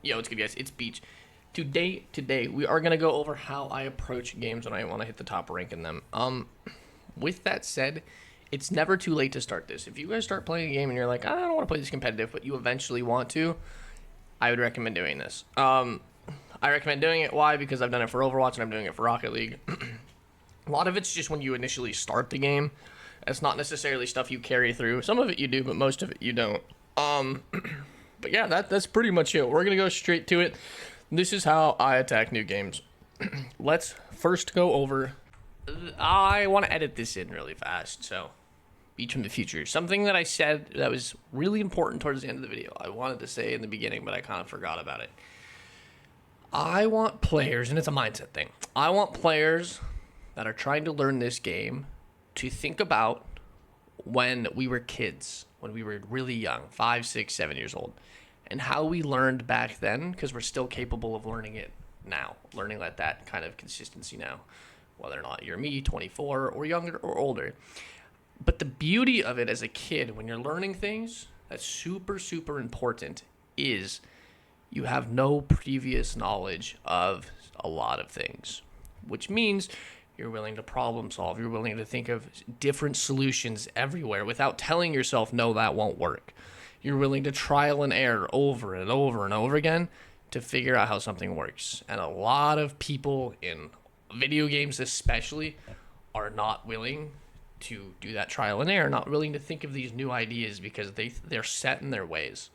Yo, it's good, guys. It's Beach. Today, we are gonna go over how I approach games when I want to hit the top rank in them. With that said, it's never too late to start this. If you guys start playing a game and you're like, I don't want to play this competitive, but you eventually want to, I would recommend doing this. I recommend doing it. Why? Because I've done it for Overwatch and I'm doing it for Rocket League. A lot of it's just when you initially start the game. It's not necessarily stuff you carry through. Some of it you do, but most of it you don't. But yeah, that's pretty much it. We're gonna go straight to it. This is how I attack new games. Let's first go over. I want to edit this in really fast, so Beach from the future. Something that I said that was really important towards the end of the video. I wanted to say in the beginning, but I kind of forgot about it. I want players, and it's a mindset thing. I want players that are trying to learn this game to think about when we were kids, when we were really young, 5, 6, 7 years old, and how we learned back then, because we're still capable of learning it now, learning at that kind of consistency now, whether or not you're me, 24, or younger or older. But the beauty of it as a kid, when you're learning things, that's super, super important, is you have no previous knowledge of a lot of things, which means you're willing to problem solve. You're willing to think of different solutions everywhere without telling yourself, no, that won't work. You're willing to trial and error over and over and over again to figure out how something works. And a lot of people in video games especially are not willing to do that trial and error, not willing to think of these new ideas because they're set in their ways.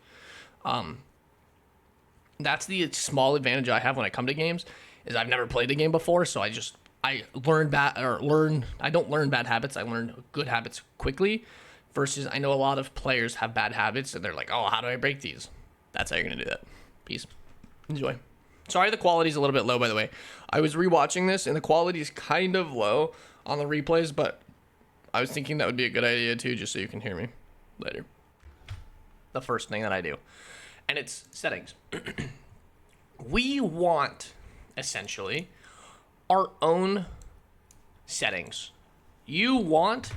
That's the small advantage I have when I come to games, is I've never played the game before, so I don't learn bad habits. I learn good habits quickly, versus I know a lot of players have bad habits and they're like, oh, how do I break these? That's how you're going to do that. Peace. Enjoy. Sorry, the quality's a little bit low, by the way. I was rewatching this and the quality is kind of low on the replays, but I was thinking that would be a good idea too, just so you can hear me later. The first thing that I do, and it's settings. We want, essentially, our own settings. You want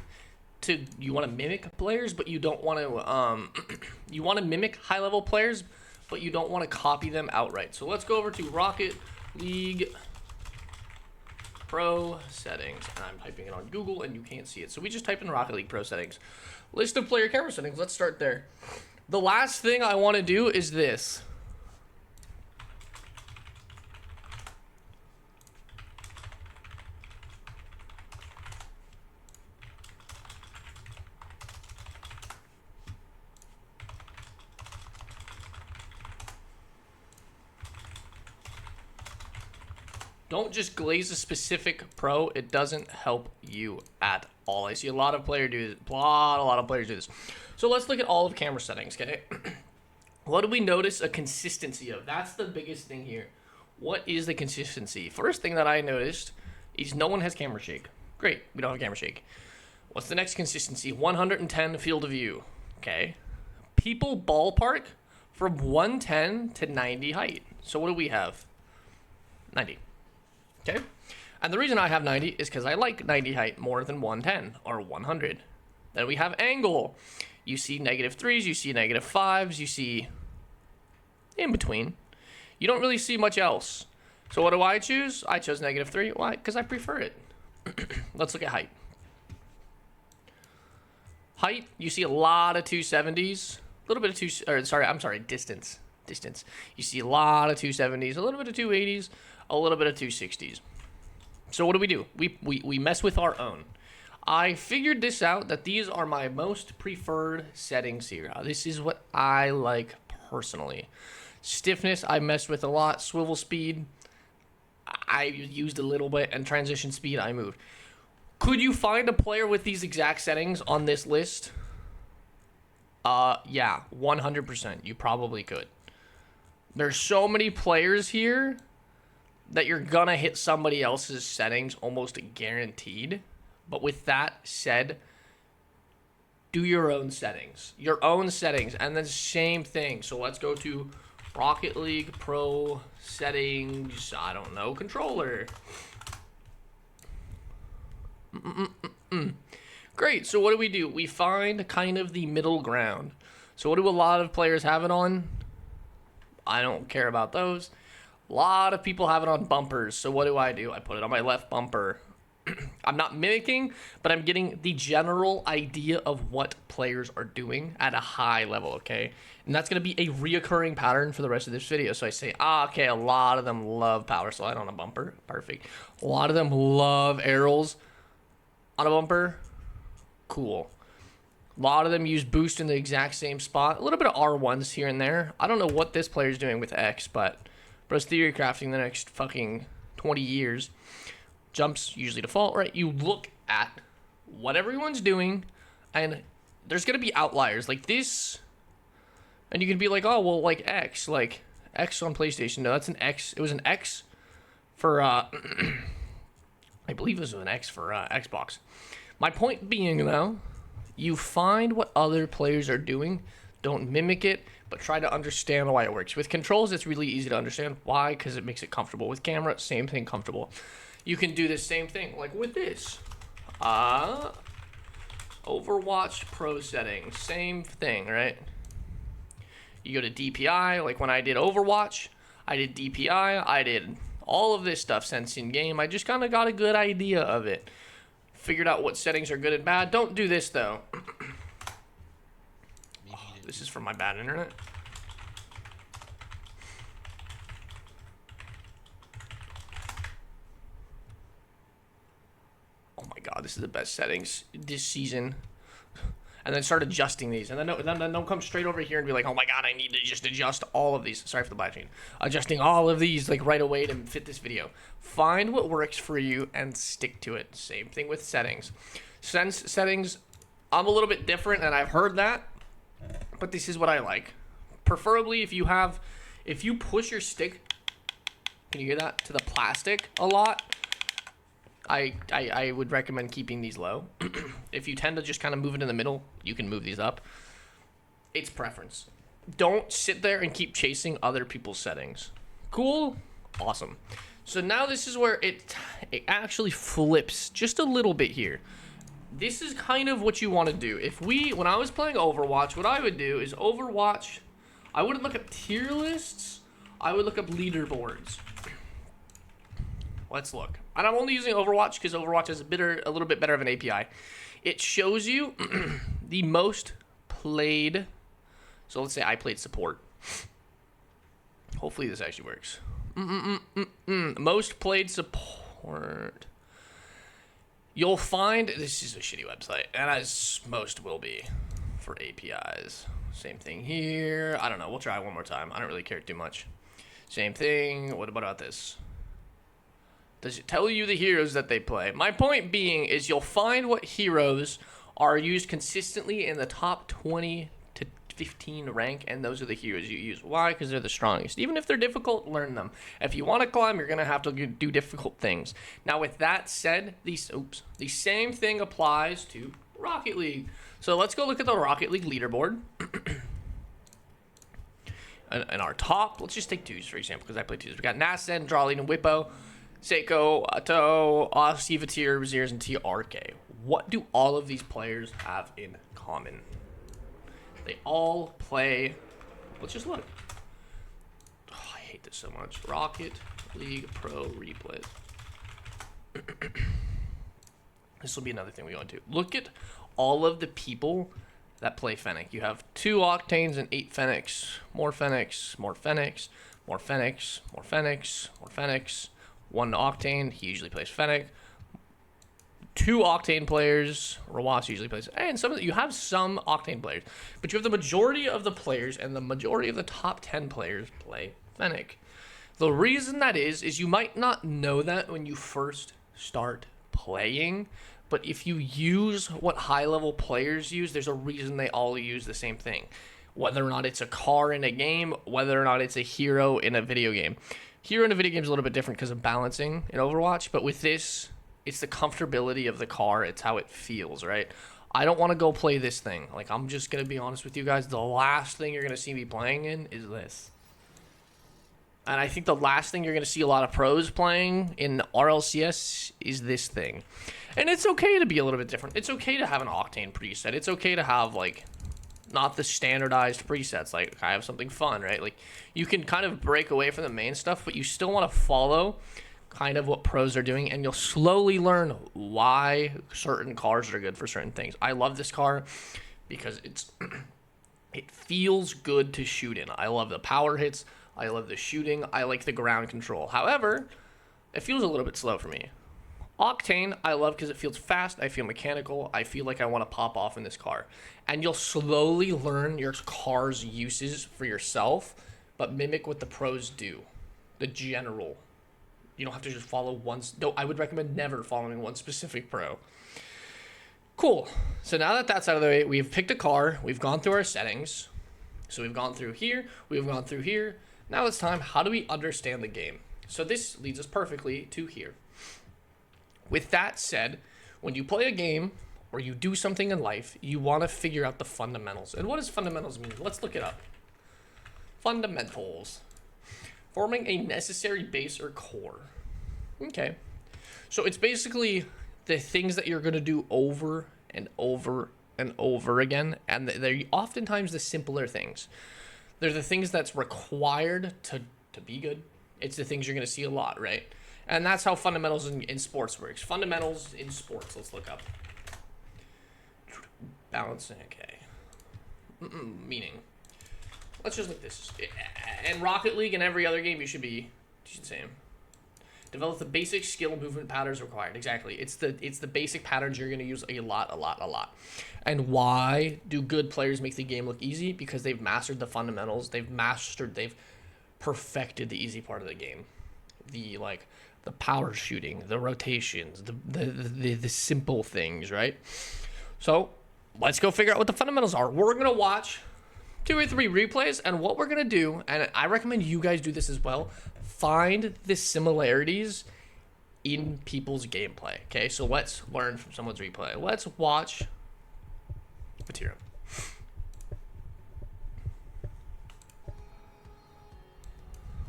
to mimic players, but you don't want to you want to mimic high level players, but you don't want to copy them outright. So let's go over to Rocket League Pro settings, and I'm typing it on Google and you can't see it, so we just type in Rocket League Pro settings, list of player camera settings. Let's start there. The last thing I want to do is this. Don't just glaze a specific pro. It doesn't help you at all. I see a lot of players do this. A lot of players do this. So let's look at all of camera settings, okay? What do we notice a consistency of? That's the biggest thing here. What is the consistency? First thing that I noticed is no one has camera shake. Great, we don't have camera shake. What's the next consistency? 110 field of view, okay? People ballpark from 110 to 90 height. So what do we have? 90. Okay, and the reason I have 90 is because I like 90 height more than 110 or 100. Then we have angle. You see -3s, you see -5s, you see in between. You don't really see much else. So what do I choose? I chose -3. Why? Because I prefer it. Let's look at height. Height, you see a lot of 270s, a little bit of distance. You see a lot of 270s, a little bit of 280s, a little bit of 260s. So what do? We mess with our own. I figured this out, that these are my most preferred settings here. This is what I like personally. Stiffness, I messed with a lot. Swivel speed, I used a little bit. And transition speed, I moved. Could you find a player with these exact settings on this list? Yeah, 100%. You probably could. There's so many players here that you're gonna hit somebody else's settings almost guaranteed. But with that said, do your own settings. And then same thing. So let's go to Rocket League Pro settings. I don't know, controller. Great, so what do? We find kind of the middle ground. So what do a lot of players have it on? I don't care about those. A lot of people have it on bumpers, so what do? I put it on my left bumper. I'm not mimicking, but I'm getting the general idea of what players are doing at a high level, okay? And that's going to be a reoccurring pattern for the rest of this video. So I say, okay, a lot of them love power slide on a bumper. Perfect. A lot of them love arrows on a bumper. Cool. A lot of them use boost in the exact same spot. A little bit of R1s here and there. I don't know what this player's doing with X, but bro's theory crafting the next fucking 20 years. Jumps usually default, right? You look at what everyone's doing, and there's gonna be outliers like this, and you can be like, oh well, like X on PlayStation. No, that's an X. It was an X for I believe it was an X for Xbox. My point being, though, you find what other players are doing, don't mimic it, but try to understand why it works. With controls, it's really easy to understand why, because it makes it comfortable. With camera, same thing, comfortable. You can do the same thing, like with this. Overwatch Pro settings, same thing, right? You go to DPI, like when I did Overwatch, I did DPI, I did all of this stuff since in-game. I just kind of got a good idea of it. Figured out what settings are good and bad. Don't do this, though. Oh, this is from my bad internet. Oh my god, this is the best settings this season. And then start adjusting these. And then don't come straight over here and be like, oh my god, I need to just adjust all of these. Sorry for the black screen. Adjusting all of these like right away to fit this video. Find what works for you and stick to it. Same thing with settings. Sense settings, I'm a little bit different, and I've heard that. But this is what I like. Preferably if you push your stick, can you hear that, to the plastic a lot, I would recommend keeping these low. If you tend to just kind of move it in the middle, you can move these up. It's preference. Don't sit there and keep chasing other people's settings. Cool? Awesome. So now this is where it actually flips just a little bit here. This is kind of what you want to do. When I was playing Overwatch, what I would do is Overwatch, I wouldn't look up tier lists, I would look up leaderboards. Let's look. And I'm only using Overwatch because Overwatch has a little bit better of an API. It shows you the most played. So let's say I played support. Hopefully this actually works. Most played support. You'll find, this is a shitty website, and as most will be for APIs. Same thing here. I don't know. We'll try one more time. I don't really care too much. Same thing. What about this? Does it tell you the heroes that they play? My point being is you'll find what heroes are used consistently in the top 20 to 15 rank, and those are the heroes you use. Why? Because they're the strongest. Even if they're difficult, learn them. If you want to climb, you're going to have to do difficult things. Now, with that said, the same thing applies to Rocket League. So let's go look at the Rocket League leaderboard. And our top, let's just take twos, for example, because I play twos. We got Nasen, Drawley, and Whippo. Seiko, Atto, Sivatir, Raziers, and TRK. What do all of these players have in common? They all play. Let's just look. Oh, I hate this so much. Rocket League Pro Replay. This will be another thing we go into. Look at all of the people that play Fennec. You have 2 Octanes and 8 Fennecs. More Fennecs, more Fennecs, more Fennecs, more Fennecs, more Fennecs. 1 Octane, he usually plays Fennec. 2 Octane players, Rawatz usually plays, and you have some Octane players, but you have the majority of the players, and the majority of the top 10 players play Fennec. The reason that is you might not know that when you first start playing, but if you use what high-level players use, there's a reason they all use the same thing. Whether or not it's a car in a game, whether or not it's a hero in a video game. Hero in a video game is a little bit different because of balancing in Overwatch, but with this, it's the comfortability of the car. It's how it feels, right? I don't want to go play this thing. Like, I'm just going to be honest with you guys. The last thing you're going to see me playing in is this. And I think the last thing you're going to see a lot of pros playing in RLCS is this thing. And it's okay to be a little bit different. It's okay to have an Octane preset. It's okay to have, like, not the standardized presets. Like, I have something fun, right? Like, you can kind of break away from the main stuff, but you still want to follow kind of what pros are doing, and you'll slowly learn why certain cars are good for certain things. I love this car because it feels good to shoot in. I love the power hits. I love the shooting. I like the ground control. However, it feels a little bit slow for me. Octane, I love because it feels fast. I feel mechanical. I feel like I want to pop off in this car. And you'll slowly learn your car's uses for yourself, but mimic what the pros do. The general. You don't have to just follow one. No, I would recommend never following one specific pro. Cool. So now that that's out of the way, we've picked a car. We've gone through our settings. So we've gone through here. We've gone through here. Now it's time, how do we understand the game? So this leads us perfectly to here. With that said, when you play a game or you do something in life, you want to figure out the fundamentals. And what does fundamentals mean? Let's look it up. Fundamentals. Forming a necessary base or core. Okay. So it's basically the things that you're going to do over and over and over again. And they're oftentimes the simpler things. They're the things that's required to be good. It's the things you're going to see a lot, right? And that's how fundamentals in sports works. Fundamentals in sports, let's look up. Balancing, okay. Meaning. Let's just look at this. In Rocket League and every other game, you should say. Develop the basic skill movement patterns required. Exactly. It's the basic patterns you're going to use a lot. And why do good players make the game look easy? Because they've mastered the fundamentals. They've perfected the easy part of the game. The power shooting, the rotations, the simple things, right? So let's go figure out what the fundamentals are. We're going to watch 2 or 3 replays, and what we're going to do, and I recommend you guys do this as well, find the similarities in people's gameplay. Okay, so let's learn from someone's replay. Let's watch Material.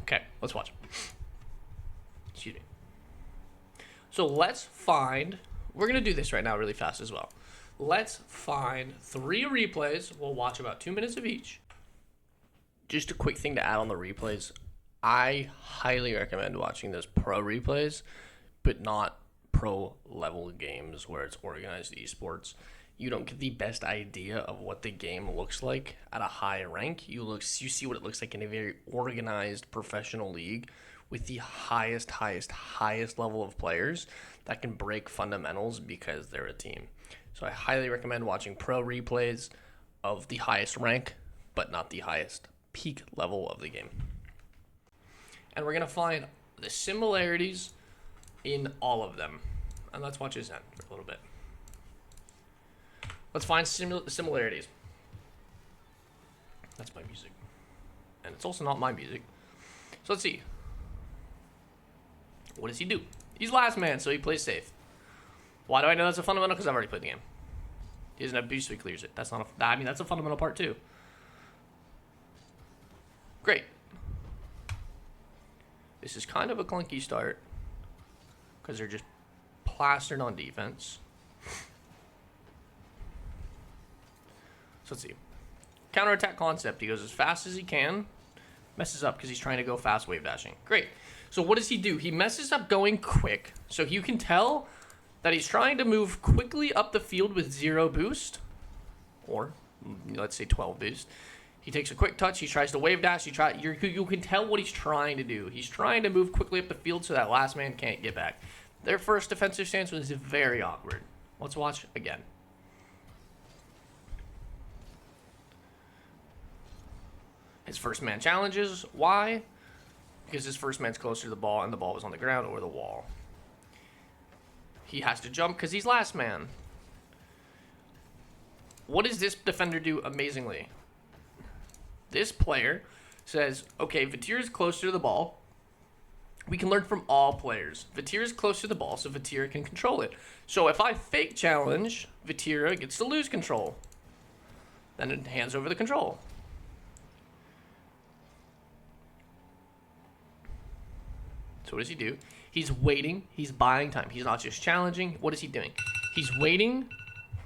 Okay, let's watch. Excuse me. So let's find, we're going to do this right now really fast as well. Let's find 3 replays. We'll watch about 2 minutes of each. Just a quick thing to add on the replays. I highly recommend watching those pro replays, but not pro level games where it's organized esports. You don't get the best idea of what the game looks like at a high rank. You see what it looks like in a very organized professional league with the highest level of players that can break fundamentals because they're a team. So I highly recommend watching pro replays of the highest rank, but not the highest peak level of the game. And we're going to find the similarities in all of them. And let's watch this end for a little bit. Let's find similarities. That's my music. And it's also not my music. So let's see. What does he do? He's last man, so he plays safe. Why do I know that's a fundamental? Because I've already played the game. He doesn't have boost, so he clears it. That's not that's a fundamental part too. Great. This is kind of a clunky start because they're just plastered on defense. So let's see. Counterattack concept. He goes as fast as he can. Messes up because he's trying to go fast wave dashing. Great. So what does he do? He messes up going quick. So you can tell that he's trying to move quickly up the field with 0 boost. Or, let's say 12 boost. He takes a quick touch. He tries to wave dash. You can tell what he's trying to do. He's trying to move quickly up the field so that last man can't get back. Their first defensive stance was very awkward. Let's watch again. His first man challenges. Why? Because his first man's closer to the ball and the ball was on the ground or the wall. He has to jump because he's last man. What does this defender do amazingly? This player says, okay, Vatir is closer to the ball. We can learn from all players. Vatir is close to the ball, so Vatir can control it. So if I fake challenge, Vatir gets to lose control. Then it hands over the control. So what does he do? He's waiting. He's buying time. He's not just challenging. What is he doing? He's waiting.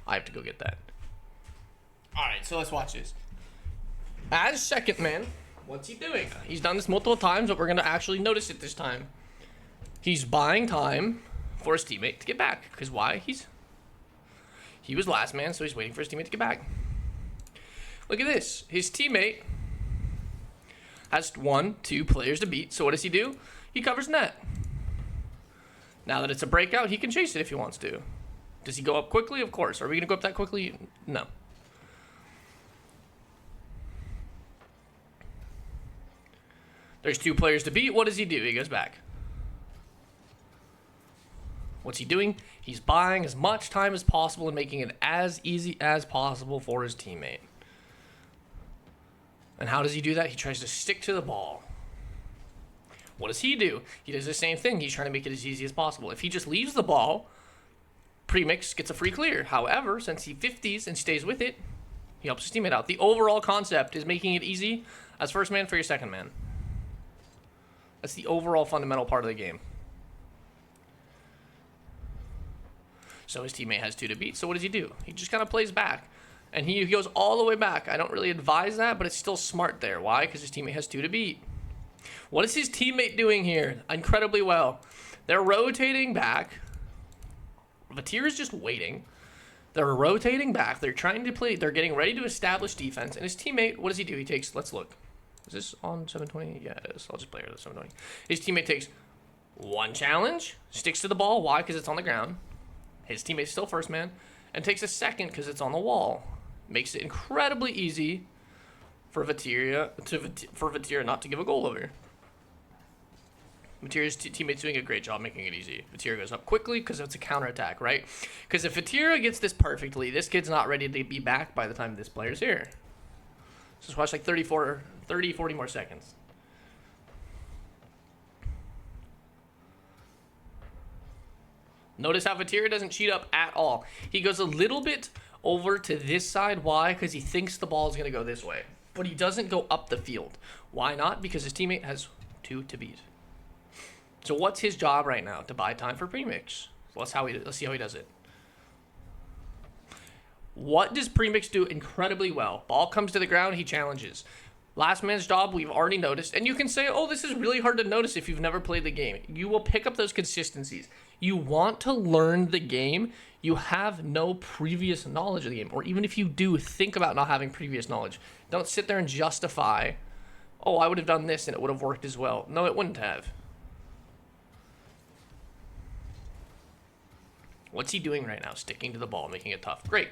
I have to go get that. Alright, so let's watch this. As second man, what's he doing? He's done this multiple times, but we're going to actually notice it this time. He's buying time for his teammate to get back. Because why? He was last man, so he's waiting for his teammate to get back. Look at this. His teammate has 2 players to beat. So what does he do? He covers net. Now that it's a breakout, he can chase it if he wants to. Does he go up quickly? Of course. Are we going to go up that quickly? No. There's 2 players to beat. What does he do? He goes back. What's he doing? He's buying as much time as possible and making it as easy as possible for his teammate. And how does he do that? He tries to stick to the ball. What does he do? He does the same thing. He's trying to make it as easy as possible. If he just leaves the ball, Premix gets a free clear. However, since he 50s and stays with it, he helps his teammate out. The overall concept is making it easy as first man for your second man. That's the overall fundamental part of the game. So his teammate has 2 to beat. So what does he do? He just kind of plays back. And he goes all the way back. I don't really advise that, but it's still smart there. Why? Because his teammate has 2 to beat. What is his teammate doing here? Incredibly well. They're rotating back. Vatir is just waiting. They're rotating back. They're trying to play. They're getting ready to establish defense. And his teammate, what does he do? He takes, let's look. Is this on 720? Yeah, it is. I'll just play it at 720. His teammate takes 1 challenge, sticks to the ball. Why? Because it's on the ground. His teammate's still first man, and takes a second because it's on the wall. Makes it incredibly easy for Vatir not to give a goal over. Vatir's teammate's doing a great job making it easy. Vatir goes up quickly because it's a counterattack, right? Because if Vatir gets this perfectly, this kid's not ready to be back by the time this player's here. So just watch like 30, 40 more seconds. Notice how Vatir doesn't cheat up at all. He goes a little bit over to this side. Why? Because he thinks the ball is going to go this way. But he doesn't go up the field. Why not? Because his teammate has 2 to beat. So what's his job right now? To buy time for Premix. So let's see how he does it. What does Premix do incredibly well? Ball comes to the ground, he challenges. Last man's job, we've already noticed. And you can say, oh, this is really hard to notice if you've never played the game. You will pick up those consistencies. You want to learn the game. You have no previous knowledge of the game. Or even if you do, think about not having previous knowledge. Don't sit there and justify, oh, I would have done this and it would have worked as well. No, it wouldn't have. What's he doing right now? Sticking to the ball, making it tough. Great.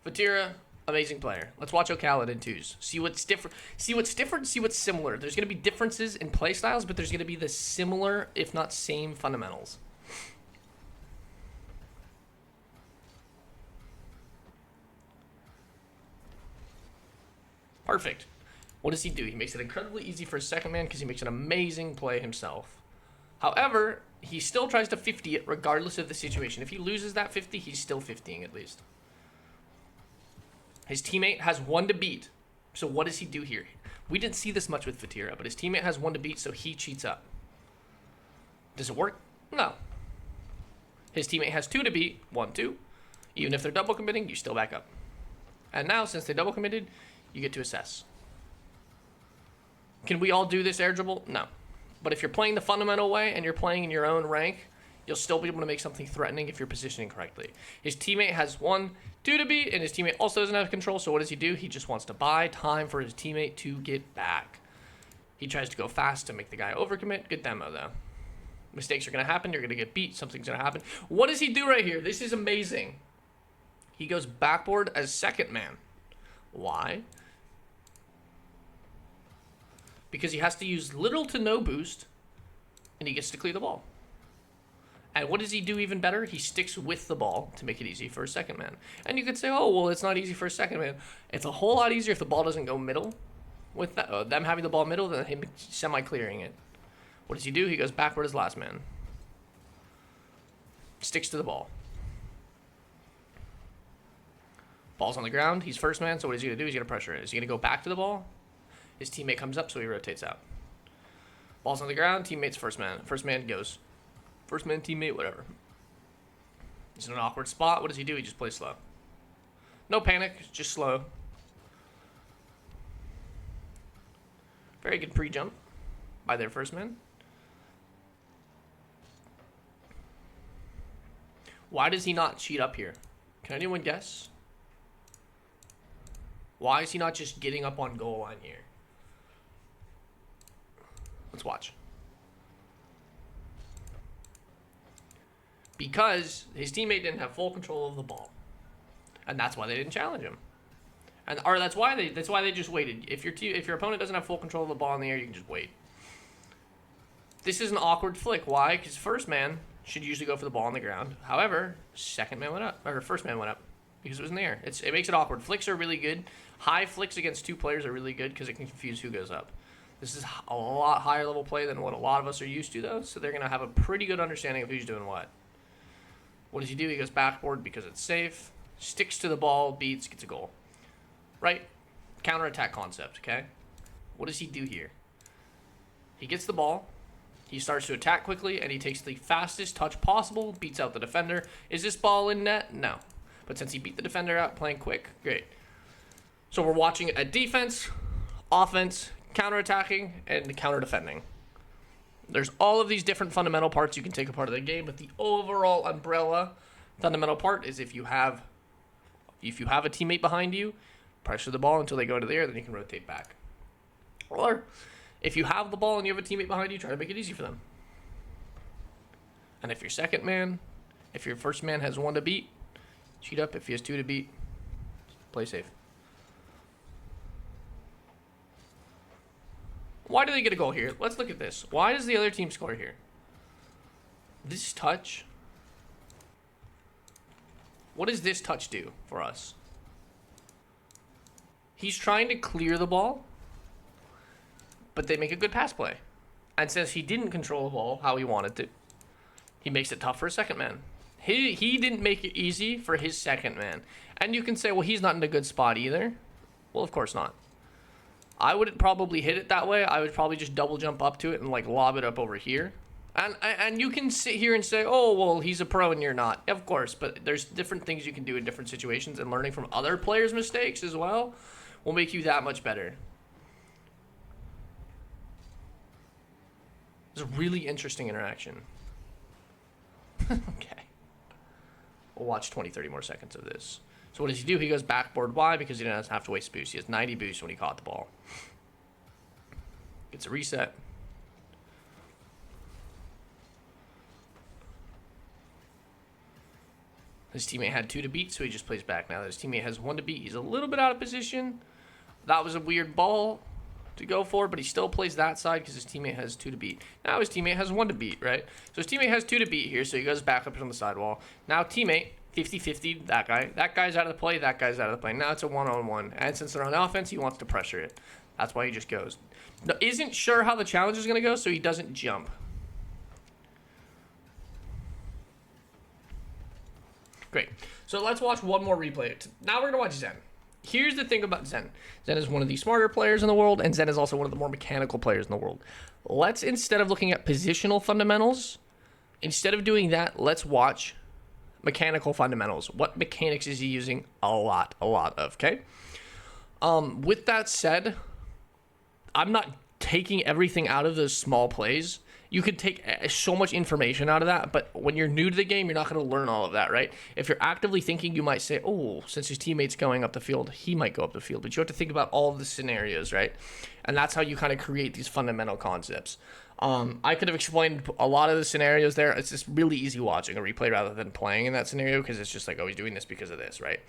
Vatira, amazing player. Let's watch Ocalid in 2s. See what's different. See what's similar. There's going to be differences in play styles, but there's going to be the similar, if not same, fundamentals. Perfect. What does he do? He makes it incredibly easy for his second man because he makes an amazing play himself. However, he still tries to 50 it regardless of the situation. If he loses that 50, he's still 50ing at least. His teammate has 1 to beat. So what does he do here? We didn't see this much with Vatira, but his teammate has 1 to beat, so he cheats up. Does it work? No. His teammate has 2 to beat, 1, 2. Even if they're double committing, you still back up. And now, since they double committed, you get to assess. Can we all do this air dribble? No. But if you're playing the fundamental way and you're playing in your own rank, you'll still be able to make something threatening if you're positioning correctly. His teammate has 1, 2 to beat, and his teammate also doesn't have control, so what does he do? He just wants to buy time for his teammate to get back. He tries to go fast to make the guy overcommit. Good demo, though. Mistakes are going to happen. You're going to get beat. Something's going to happen. What does he do right here? This is amazing. He goes backboard as second man. Why? Because he has to use little to no boost, and he gets to clear the ball. And what does he do even better? He sticks with the ball to make it easy for a second man. And you could say, oh, well, it's not easy for a second man. It's a whole lot easier if the ball doesn't go middle. With that, them having the ball middle, than him semi-clearing it. What does he do? He goes backward as last man. Sticks to the ball. Ball's on the ground. He's first man, so what is he going to do? He's going to pressure it. Is he going to go back to the ball? His teammate comes up, so he rotates out. Ball's on the ground. Teammate's first man. First man goes. First man, teammate, whatever. He's in an awkward spot. What does he do? He just plays slow. No panic. Just slow. Very good pre-jump by their first man. Why does he not cheat up here? Can anyone guess? Why is he not just getting up on goal line here? Let's watch. Because his teammate didn't have full control of the ball. And that's why they didn't challenge him. Or that's why they just waited. If your opponent doesn't have full control of the ball in the air, you can just wait. This is an awkward flick. Why? Because first man should usually go for the ball on the ground. However, second man went up, or first man went up because it was in the air. It makes it awkward. Flicks are really good. High flicks against two players are really good because it can confuse who goes up. This is a lot higher level play than what a lot of us are used to, though, so they're going to have a pretty good understanding of who's doing what. What does he do? He goes backboard because it's safe, sticks to the ball, beats, gets a goal. Right? Counterattack concept, okay? What does he do here? He gets the ball. He starts to attack quickly, and he takes the fastest touch possible, beats out the defender. Is this ball in net? No. But since he beat the defender out playing quick, great. So we're watching a defense, offense, counterattacking, and counter-defending. There's all of these different fundamental parts you can take apart of the game, but the overall umbrella fundamental part is if you have a teammate behind you, pressure the ball until they go to the air, then you can rotate back. Or if you have the ball and you have a teammate behind you, try to make it easy for them. And if your second man, if your first man has one to beat, cheat up. If he has two to beat, play safe. Why do they get a goal here? Let's look at this. Why does the other team score here? This touch. What does this touch do for us? He's trying to clear the ball, but they make a good pass play. And since he didn't control the ball how he wanted to, he makes it tough for a second man. He didn't make it easy for his second man. And you can say, well, he's not in a good spot either. Well, of course not. I wouldn't probably hit it that way. I would probably just double jump up to it and like lob it up over here. And you can sit here and say, oh, well, he's a pro and you're not. Of course, but there's different things you can do in different situations, and learning from other players' mistakes as well will make you that much better. It's a really interesting interaction. Okay. We'll watch 20, 30 more seconds of this. So what does he do? He goes backboard. Why? Because he doesn't have to waste boost. He has 90 boost when he caught the ball. Gets a reset. His teammate had 2 to beat, so he just plays back. Now that his teammate has 1 to beat, he's a little bit out of position. That was a weird ball to go for, but he still plays that side because his teammate has 2 to beat. Now his teammate has 1 to beat, right? So his teammate has 2 to beat here, so he goes back up on the sidewall. Now teammate, 50-50, that guy. That guy's out of the play, that guy's out of the play. Now it's a one-on-one. And since they're on offense, he wants to pressure it. That's why he just goes. Now, isn't sure how the challenge is going to go, so he doesn't jump. Great. So let's watch one more replay. Now we're going to watch Zen. Here's the thing about Zen. Zen is one of the smarter players in the world, and Zen is also one of the more mechanical players in the world. Let's, instead of looking at positional fundamentals, instead of doing that, let's watch mechanical fundamentals. What mechanics is he using? A lot of, okay? With that said, I'm not taking everything out of those small plays. You could take so much information out of that, but when you're new to the game, you're not going to learn all of that, right? If you're actively thinking, you might say, oh, since his teammate's going up the field, he might go up the field. But you have to think about all of the scenarios, right? And that's how you kind of create these fundamental concepts. I could have explained a lot of the scenarios there. It's just really easy watching a replay rather than playing in that scenario, because it's just like, oh, he's doing this because of this, right?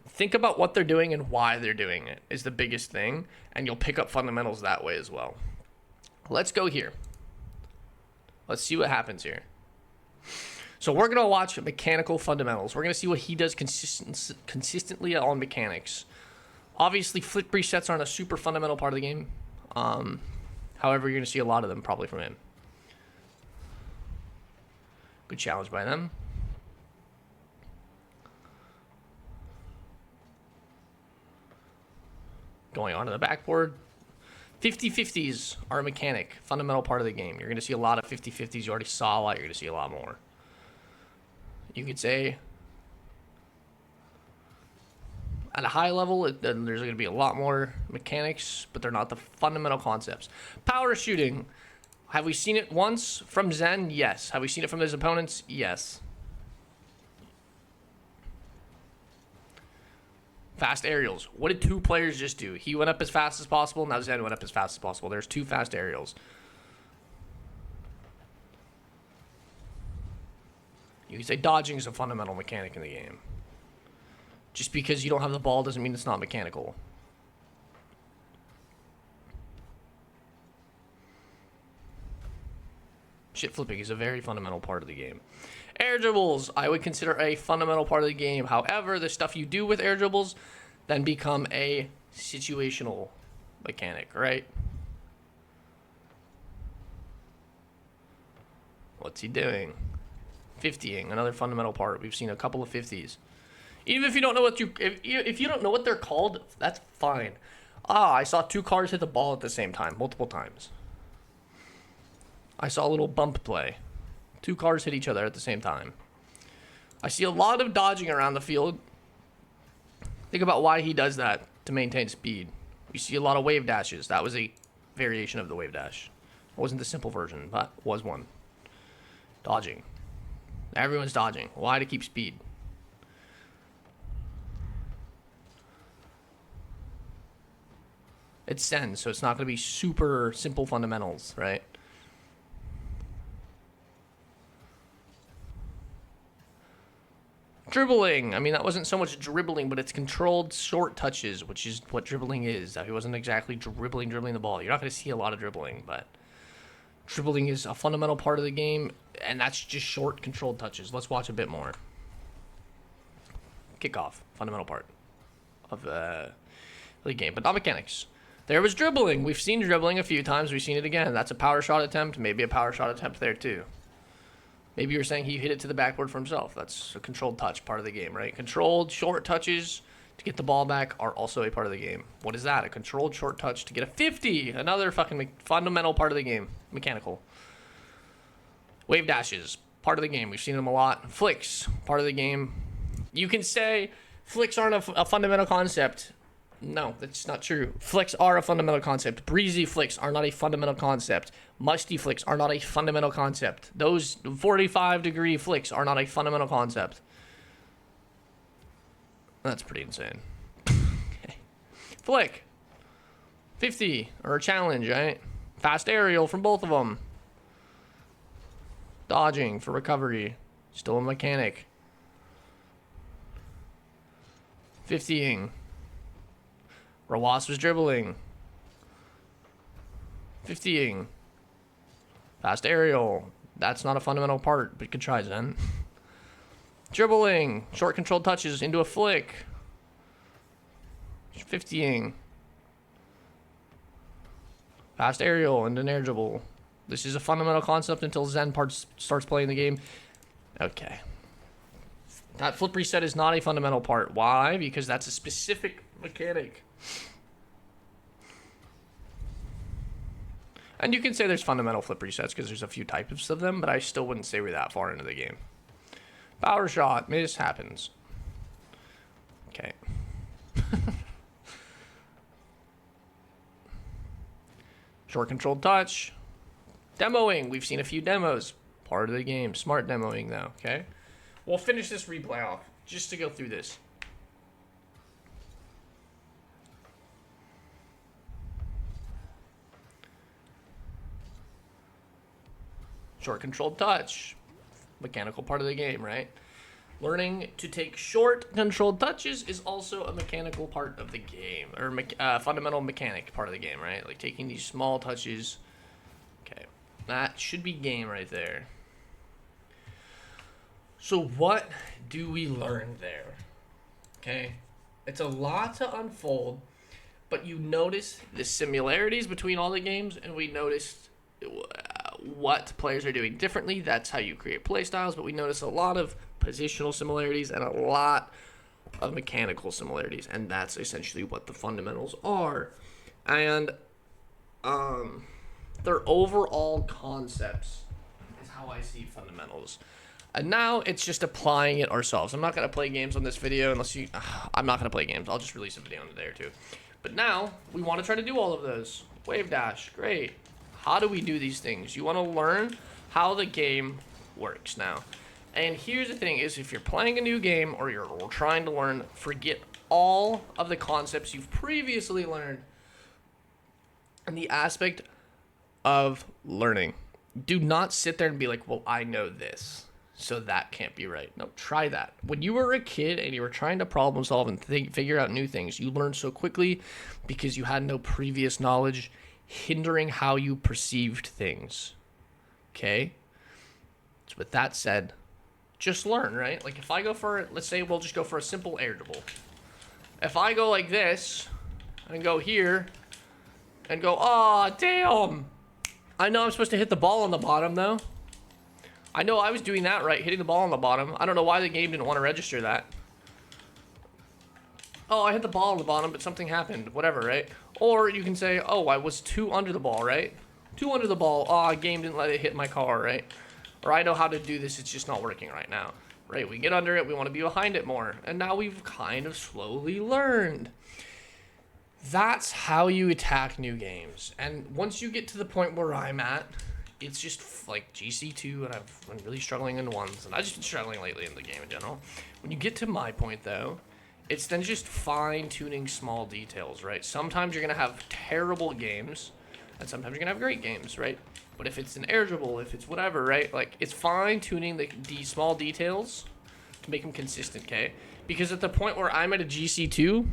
Think about what they're doing and why they're doing it is the biggest thing, and you'll pick up fundamentals that way as well. Let's go here. Let's see what happens here. So we're going to watch mechanical fundamentals. We're going to see what he does consistently on mechanics. Obviously, flip resets aren't a super fundamental part of the game. However, you're going to see a lot of them probably from him. Good challenge by them. Going on to the backboard. 50-50s are a mechanic, fundamental part of the game. You're going to see a lot of 50-50s. You already saw a lot. You're going to see a lot more. You could say, At a high level, there's going to be a lot more mechanics, but they're not the fundamental concepts. Power shooting. Have we seen it once from Zen? Yes. Have we seen it from his opponents? Yes. Fast aerials. What did two players just do? He went up as fast as possible. Now Zen went up as fast as possible. There's two fast aerials. You can say dodging is a fundamental mechanic in the game. Just because you don't have the ball doesn't mean it's not mechanical. Shit flipping is a very fundamental part of the game. Air dribbles, I would consider a fundamental part of the game. However, the stuff you do with air dribbles then become a situational mechanic, right? What's he doing? 50ing, another fundamental part. We've seen a couple of 50s. Even if you don't know what if you don't know what they're called, that's fine. I saw two cars hit the ball at the same time, multiple times. I saw a little bump play. Two cars hit each other at the same time. I see a lot of dodging around the field. Think about why he does that to maintain speed. You see a lot of wave dashes. That was a variation of the wave dash. It wasn't the simple version, but was one. Dodging. Everyone's dodging. Why? To keep speed. It's Zen, so it's not going to be super simple fundamentals, right? Dribbling. I mean, that wasn't so much dribbling, but it's controlled short touches, which is what dribbling is. He wasn't exactly dribbling the ball. You're not going to see a lot of dribbling, but dribbling is a fundamental part of the game, and that's just short controlled touches. Let's watch a bit more. Kickoff, fundamental part of the game, but not mechanics. There was dribbling. We've seen dribbling a few times. We've seen it again. That's a power shot attempt. Maybe a power shot attempt there too. Maybe you're saying he hit it to the backboard for himself. That's a controlled touch, part of the game, right? Controlled short touches to get the ball back are also a part of the game. What is that? A controlled short touch to get a 50. Another fucking fundamental part of the game. Mechanical. Wave dashes, part of the game. We've seen them a lot. Flicks, part of the game. You can say flicks aren't a fundamental concept. No, that's not true. Flicks are a fundamental concept. Breezy flicks are not a fundamental concept. Musty flicks are not a fundamental concept. Those 45-degree flicks are not a fundamental concept. That's pretty insane. Okay. Flick. 50, or a challenge, right? Fast aerial from both of them. Dodging for recovery. Still a mechanic. 50ing. Rawas was dribbling. 50ing. Fast aerial. That's not a fundamental part, but you could try Zen. Dribbling. Short controlled touches into a flick. 50ing. Fast aerial and an air dribble. This is a fundamental concept until Zen starts playing the game. Okay. That flip reset is not a fundamental part. Why? Because that's a specific mechanic. And you can say there's fundamental flip resets because there's a few types of them, but I still wouldn't say we're that far into the game. Power shot. Miss happens. Okay. Short controlled touch. Demoing. We've seen a few demos. Part of the game. Smart demoing, though. Okay. We'll finish this replay off just to go through this. Short controlled touch. Mechanical part of the game, right? Learning to take short controlled touches is also a mechanical part of the game, or fundamental mechanic part of the game, right? Like taking these small touches. Okay, that should be game right there. So what do we learn there? Okay, it's a lot to unfold, but you notice the similarities between all the games, and we noticed what players are doing differently. That's how you create play styles, but we notice a lot of positional similarities and a lot of mechanical similarities, and that's essentially what the fundamentals are. And their overall concepts is how I see fundamentals. And now it's just applying it ourselves. I'm not going to play games on this video unless you... I'm not going to play games. I'll just release a video in a day or two. But now, we want to try to do all of those. Wave dash, great. How do we do these things? You want to learn how the game works now. And here's the thing is, if you're playing a new game or you're trying to learn, forget all of the concepts you've previously learned and the aspect of learning. Do not sit there and be like, well, I know this, so that can't be right. No, try that. When you were a kid and you were trying to problem solve and figure out new things, you learned so quickly because you had no previous knowledge hindering how you perceived things. Okay? So with that said, just learn, right? Like if I go for, let's say we'll just go for a simple air dribble. If I go like this and go here and go, oh, damn. I know I'm supposed to hit the ball on the bottom though. I know I was doing that right, hitting the ball on the bottom. I don't know why the game didn't want to register that. Oh, I hit the ball on the bottom, but something happened. Whatever, right? Or you can say, oh, I was 2 under the ball, right? 2 under the ball. Oh, game didn't let it hit my car, right? Or I know how to do this, it's just not working right now. Right, we get under it, we want to be behind it more. And now we've kind of slowly learned. That's how you attack new games. And once you get to the point where I'm at, it's just like GC2, and I've been really struggling in ones, and I've just been struggling lately in the game in general. When you get to my point, though, it's then just fine-tuning small details, right? Sometimes you're going to have terrible games, and sometimes you're going to have great games, right? But if it's an air dribble, if it's whatever, right? Like, it's fine-tuning the small details to make them consistent, okay? Because at the point where I'm at a GC2,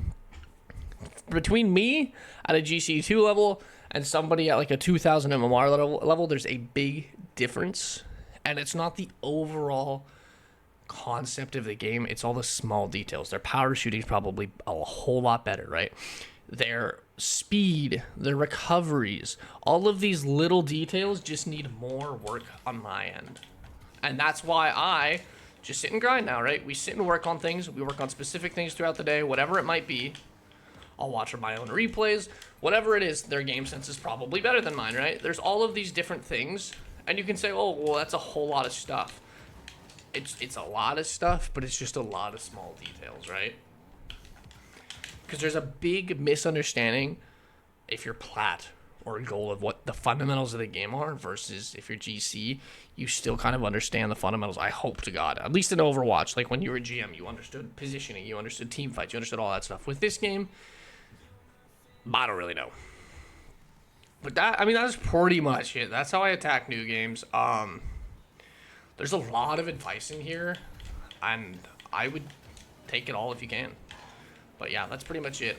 between me at a GC2 level and somebody at like a 2000 MMR level, there's a big difference. And it's not the overall concept of the game, it's all the small details. Their power shooting is probably a whole lot better, right? Their speed, their recoveries, all of these little details just need more work on my end. And that's why I just sit and grind now, right? We sit and work on things. We work on specific things throughout the day, whatever it might be. I'll watch my own replays, whatever it is. Their game sense is probably better than mine, right? There's all of these different things, and you can say, oh, well, that's a whole lot of stuff. It's a lot of stuff, but it's just a lot of small details, right? Because there's a big misunderstanding if you're plat or gold of what the fundamentals of the game are versus if you're GC, you still kind of understand the fundamentals, I hope to God. At least in Overwatch, like when you were GM, you understood positioning, you understood team fights, you understood all that stuff. With this game, I don't really know. But that's pretty much it. That's how I attack new games. There's a lot of advice in here, and I would take it all if you can. But yeah, that's pretty much it.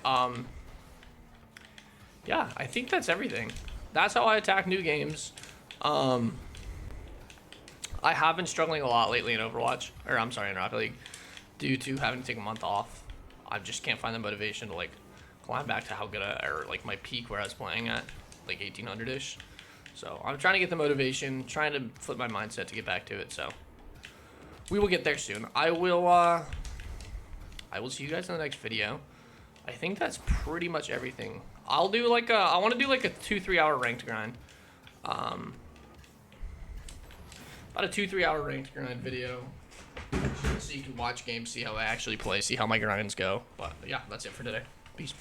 Yeah, I think that's everything. That's how I attack new games. I have been struggling a lot lately in Overwatch, or I'm sorry, in Rocket League, due to having to take a month off. I just can't find the motivation to like climb back to how good or like my peak where I was playing at, like 1800-ish. So I'm trying to get the motivation, trying to flip my mindset to get back to it. So we will get there soon. I will see you guys in the next video. I think that's pretty much everything. I'll do like I want to do like a 2-3 hour ranked grind. About a 2-3 hour ranked grind video. So you can watch games, see how I actually play, see how my grinds go. But yeah, that's it for today. Peace.